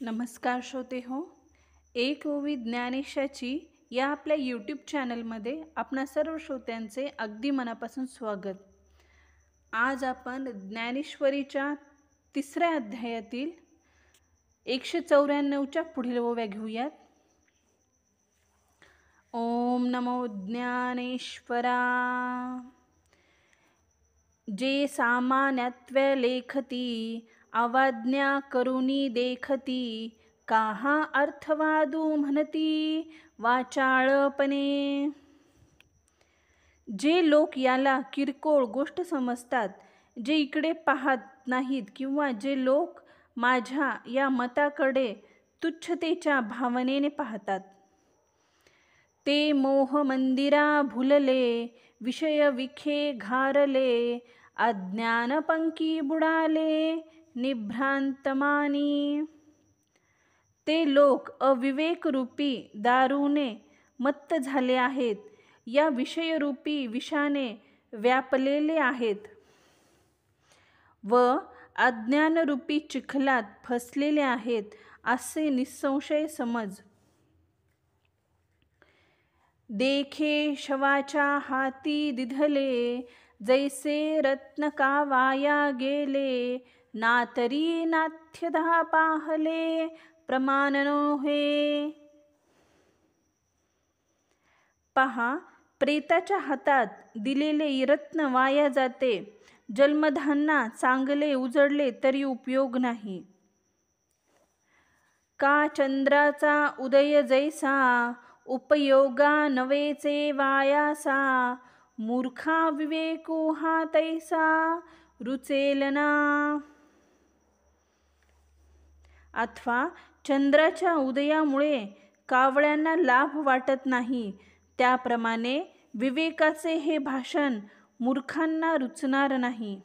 नमस्कार श्रोते हो, एक ओवी ज्ञानेशाची या आपल्या यूट्यूब चॅनलमध्ये आपणा सर्व श्रोत्यांचे अगदी मनापासून स्वागत. आज आपण ज्ञानेश्वरीच्या 3ऱ्या अध्यायातील 194च्या पुढील ओव्या घेऊयात. ओम नमो ज्ञानेश्वरा. जे सामान्यत्व लेखती अवाज्ञा करुणी देखती, काहा अर्थवादू म्हणती वाचाळपणे. जे लोक याला किरकोळ गोष्ट समजतात, जे इकडे पाहत नाहीत किंवा जे लोक माझ्या या मताकडे तुच्छतेच्या भावनेने पाहतात, ते मोह मंदिरा भुलले, विषय विखे घारले, अज्ञान पंकी बुडाले निभ्रांतमानी. ते लोक अविवेकरूपी दारूने मत्त झाले आहेत, या विषयरूपी विषाने व्यापलेले आहेत व अज्ञानरूपी चिखलात फसलेले आहेत, असे निसंशय समज. देखे शवाच्या हाती दिधले, जैसे रत्न का वाया गेले, नातरी नाथ्यदा पाहले प्रमाण नोहे. पहा, प्रेताच्या हातात दिलेले रत्न वाया जाते, जन्मधान्ना चांगले उजळले तरी उपयोग नाही. का चंद्राचा उदय जैसा, उपयोगा नवेचे वायासा, मूर्खा विवेको हा तैसा रुचेलना. अथवा चंद्राच्या उदयामुळे कावळ्यांना लाभ वाटत नाही, त्याप्रमाणे विवेकाचे हे भाषण मूर्खांना रुचणार नाही.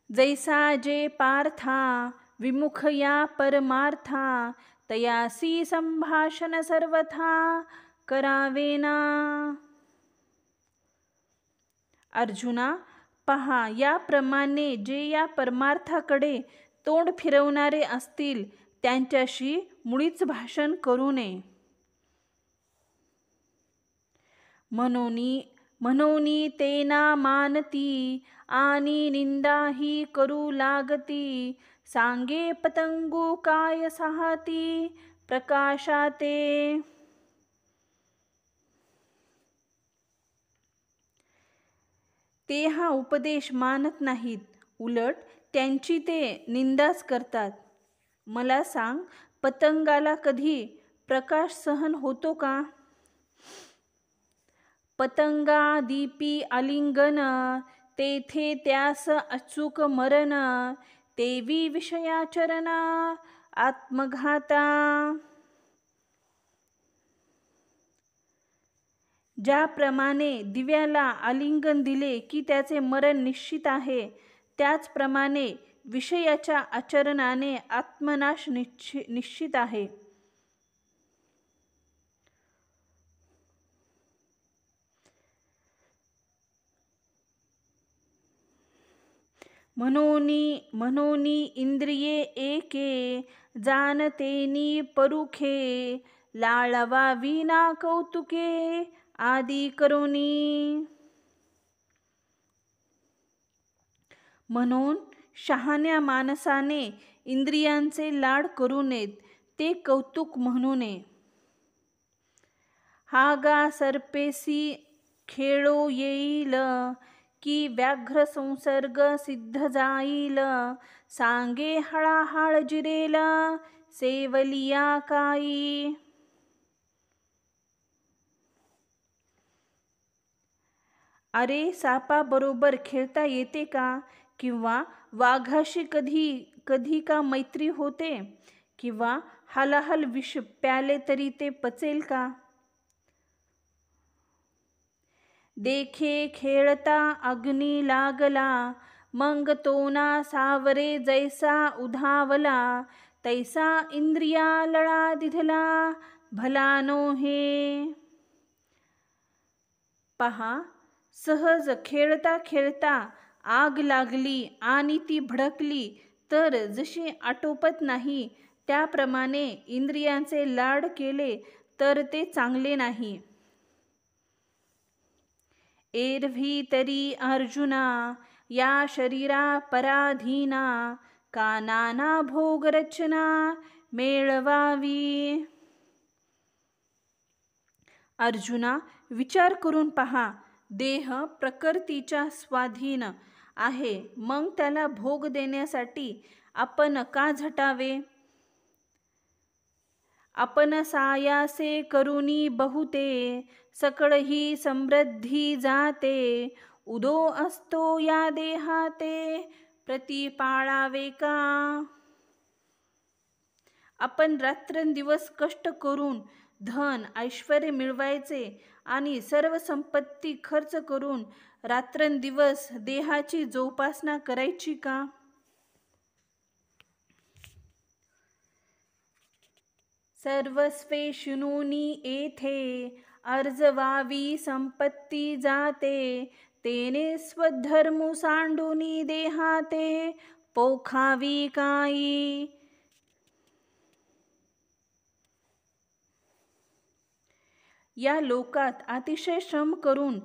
जैसा जे पार्था विमुख या परमार्था, तयासी संभाषण सर्वथा करावेना. अर्जुना, पहा, याप्रमाणे जे या परमार्थाकडे तोंड फिरवणारे असतील, त्यांच्याशी मुळीच भाषण करू नये. म्हणोनी तेना मानती, आणि निंदाही करू लागती, सांगे पतंगू काय साहती प्रकाशाते. ते हा उपदेश मानत नाहीत, उलट त्यांची ते निंदाच करतात. मला सांग, पतंगाला कधी प्रकाश सहन होतो का? पतंगा दीपी आलिंगन, तेथे त्यास अचूक मरण, तेवी विषयाचरण आत्मघाता. ज्याप्रमाणे दिव्याला आलिंगन दिले की त्याचे मरण निश्चित आहे, त्याचप्रमाणे विषयाच्या आचरणाने आत्मनाश निश्चित आहे. म्हणोनी इंद्रिये एके, जाणतेनी परुखे, लाळवा विना कौतुके आदी करोनी. म्हणून शहाण्या माणसाने इंद्रियांचे लाड करू नयेत, ते कौतुक म्हणू नये. हागा सर्पेसी खेळो येईल, की व्याघ्र संसर्ग सिद्ध जाईल, सांगे हळाहळ जिरेल सेवलिया काई. अरे, सापाबरोबर खेळता येते का? किंवा वाघाशी कधी का मैत्री होते? किंवा हलाहल विष प्याले तरी ते पचेल का? देखे खेळता अग्नी लागला, मग तोना सावरे जैसा उधावला, तैसा इंद्रिया लळा दिधला भला नोहे. पहा, सहज खेळता खेळता आग लागली आणि ती भडकली तर जशी आटोपत नाही, त्याप्रमाणे इंद्रियांचे लाड केले तर ते चांगले नाही. एरवी तरी अर्जुना या शरीरा पराधीना, का नाना भोग रचना मेळवावी. अर्जुना, विचार करून पहा, देह प्रकृतीच्या स्वाधीन आहे, मग त्याला भोग देण्यासाठी आपण का झटावे. आपण सायासे करुनी बहुते, सकळ ही समृद्धी जाते. उदो असतो या देहाते, प्रतिपाळावे का. आपण रात्रंदिवस कष्ट करून धन ऐश्वर्य मिळवायचे आणि सर्व संपत्ती खर्च करून रात्रंदिवस देहाची जोपासना करायची का. सर्वस्वे शुनूनी येथे, अर्जवावी संपत्ती जाते. तेने स्वधर्मु सांडूनी देहाते, पोखावी काई. या लोकात अतिशय श्रम करून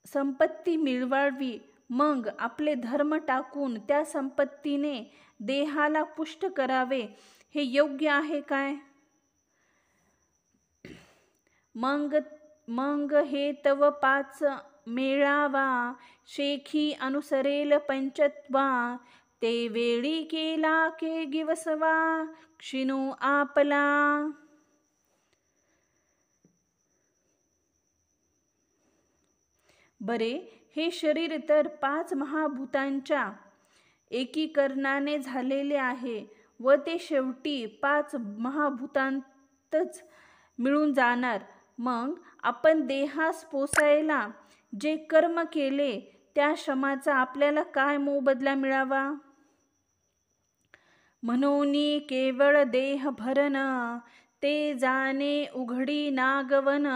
संपत्ती मिळवावी, मग आपले धर्म टाकून त्या संपत्तीने देहाला पुष्ट करावे, हे योग्य आहे काय. मग हे तव पाच मेळावा, शेखी अनुसरेल पंचत्वा. ते वेळी केला के गिवसवा, क्षिणू आपला. बरे, हे शरीर तर 5 महाभूतांच्या एकीकरणाने झालेले आहे व ते शेवटी 5 महाभूतांतच मिळून जाणार. मग आपण देहास पोसायला जे कर्म केले त्या श्रमाचा आपल्याला काय मोबदला मिळावा. म्हणून केवळ देह भरण, ते जाणे उघडी नागवन.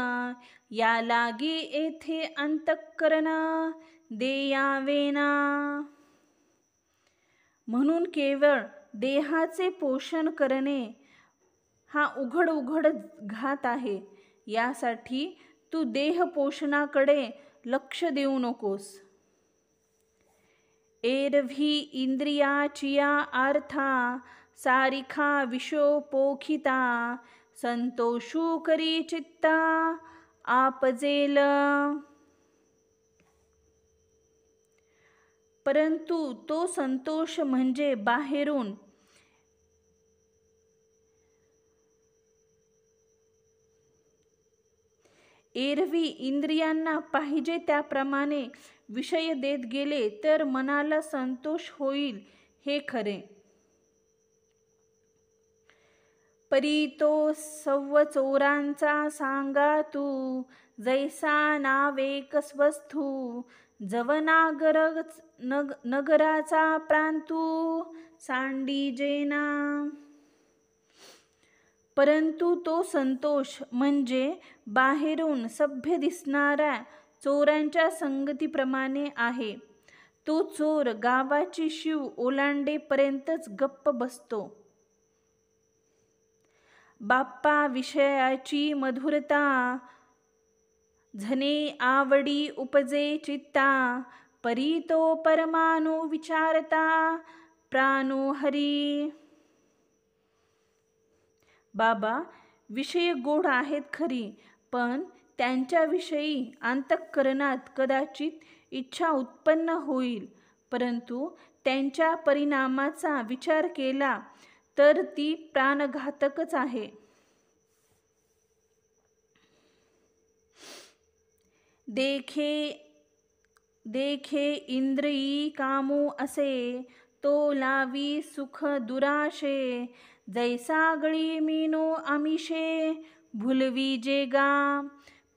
या लागी येथे अंतःकरण देयावेना. म्हणून केवळ देहाचे पोषण करणे हा उघड घात आहे. यासाठी तू देह पोषणाकडे लक्ष देऊ नकोस. एरवी इंद्रियाचिया अर्था, सारिखा विषो पोखिता. संतोषू करी चित्ता आपजेल. परंतु तो संतोष म्हणजे बाहेरून एरवी इंद्रियांना पाहिजे त्याप्रमाणे विषय देत गेले तर मनाला संतोष होईल, हे खरे. परी तो सव्व चोरांचा सांगा तू, जैसा नावेक स्वस्थू. जवना नगराचा प्रांतू, सांडीजेना. परंतु तो संतोष म्हणजे बाहेरून सभ्य दिसणाऱ्या चोरांच्या संगतीप्रमाणे आहे. तो चोर गावाची शिव ओलांडेपर्यंतच गप्प बसतो. बाप्पा विषयाची मधुरता, झने आवडी उपजे चित्ता. परी तो परमानु विचारता, प्राणू हरी. बाबा, विषय गोड आहेत खरी, पण त्यांच्याविषयी अंतःकरणात कदाचित इच्छा उत्पन्न होईल, परंतु त्यांच्या परिणामाचा विचार केला तर ती प्राणघातकच आहे. देखे इंद्रियी कामू असे, तो लावी सुख दुराशे. जैसा गळी मीनो आमिषे, भुलवी जे गा.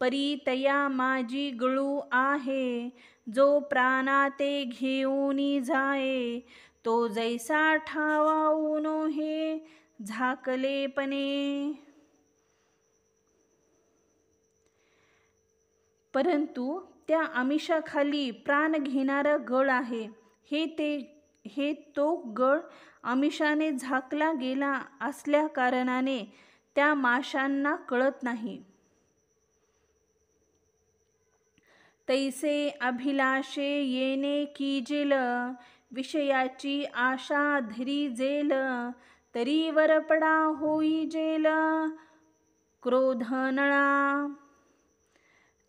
परी तया माझी गळू आहे, जो प्राणाते घेऊनी जाये. तो जैसा ठावाऊनो हे झाकलेपणे. परंतु त्या आमिषाखाली प्राण घेणारा गळ आहे, हे ते हे तो गळ आमिषाने झाकला गेला असल्या कारणाने त्या माशांना कळत नाही. तैसे अभिलाषे येणे कीजेल, विषयाची आशा धरी जेल, तरी वरपडा होई जेल क्रोधनळा.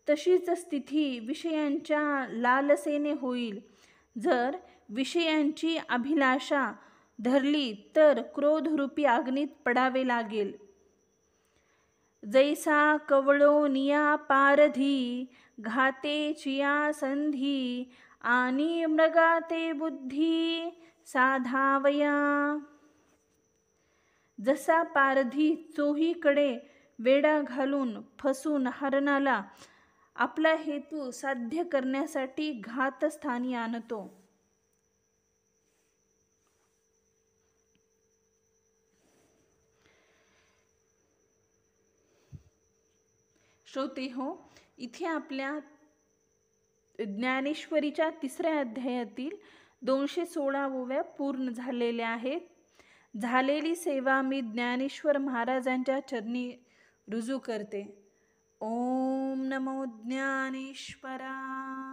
तशीच स्थिती विषयांच्या लालसेने होईल. जर विषयांची अभिलाषा धरली तर क्रोधरूपी अग्नीत पडावे लागेल. जैसा कवळोनिया पारधी, घाते चिया संधी, आणि मृगाते बुद्धी साधावया. जसा पारधी चोहीकडे वेढा घालून फसून हरणाला आपला हेतू साध्य करण्यासाठी घातस्थानी आणतो. श्रोते हो, इथे आपल्या ज्ञानेश्वरीच्या 3ऱ्या अध्यायातील 216 ओव्या पूर्ण झालेल्या आहेत. झालेली सेवा मी ज्ञानेश्वर महाराजांच्या चरणी रुजू करते. ओम नमो ज्ञानेश्वराय.